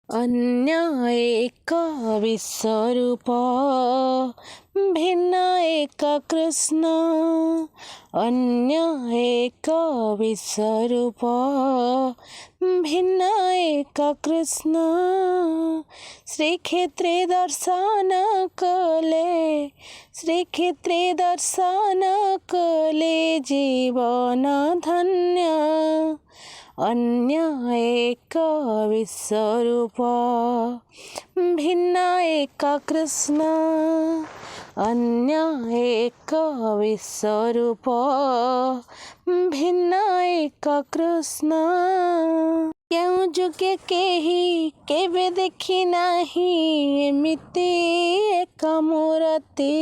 अन्य एक विश्वरूप भिन्न एक कृष्ण। अन्य एक विश्वरूप भिन्न एक कृष्ण। श्रीक्षेत्रे दर्शन कले श्रीक्षेत्रे दर्शन कले जीवन धन्य। अन्य एक विश्वरूप भिन्न एक कृष्ण। अन्य एक विश्वरूप भिन्न एक कृष्ण। केउ जुगे केही केबे देखी नाही एमिति एक मूर्ति।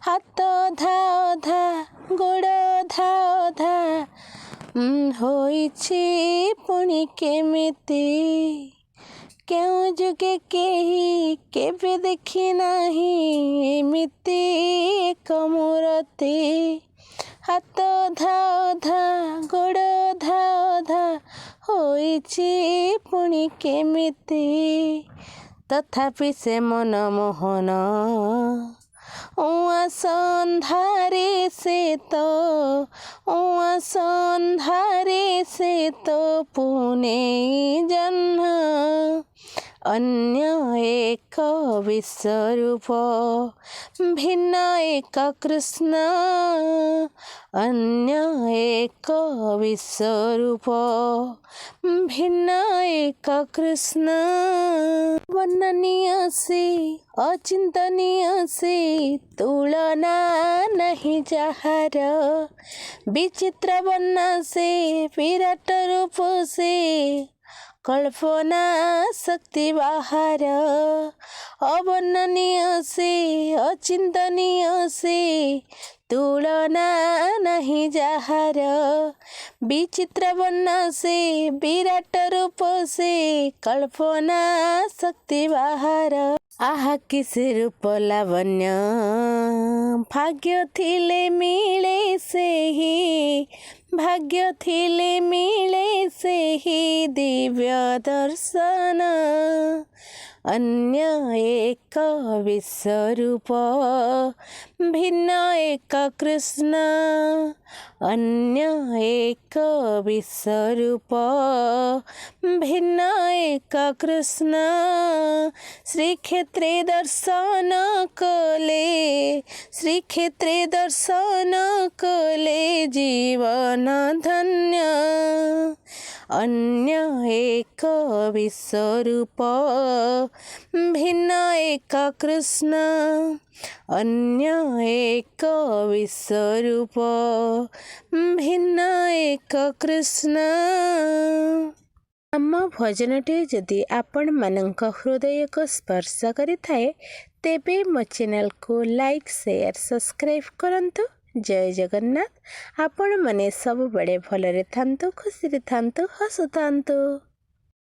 हाथ अधा अधा गोड़ अधा अधा होइछि पुଣି केमिति। केउ जुगे केही केबे देखी नाही एमिति एक मूर्ति। हाथ अधा अधा गोड़ अधा अधा होइछि पुଣି केमिति। तथापि से मन मोहन उहाँ सन्धारे से तो उहाँ सन्धारे से तो पुणे जन्म। अन्य एक विश्वरूप भिन्न एक कृष्ण। अन्य एक विश्वरूप भिन्न एक कृष्ण। वर्णनीय से अचिंतनीय से तुलना नहीं जहार। विचित्र वर्ण से विराट रूप से कल्पना शक्ति बाहर। अवर्णनीय से अचिंतनीय से तुलना नहीं जहार। विचित्र वर्ण से विराट रूप से कल्पना शक्ति बाहर। आहा किस रूप लावण्य भाग्य थिले मिले से ही। भाग्य थिले मिले से ही दिव्य दर्शन। अन्य एक विश्वरूप भिन्न एक कृष्ण। अन्य एक विश्वरूप भिन्न एक कृष्ण। श्रीक्षेत्रे दर्शन कले श्रीक्षेत्रे दर्शन कले जीवन धन्य। अन्य एक विश्वरूप भिन्न एक कृष्ण। अन्य एक विश्वरूप भिन्न एक कृष्ण। आम भजनटे जदि आपण मानक हृदय को स्पर्श करि थाए तेबे मो चैनल को लाइक शेयर सब्सक्राइब करंतु। जय जगन्नाथ। आपण माने सब बड़े भलरे थांतु खुशी रे थांतु हसुतांतु।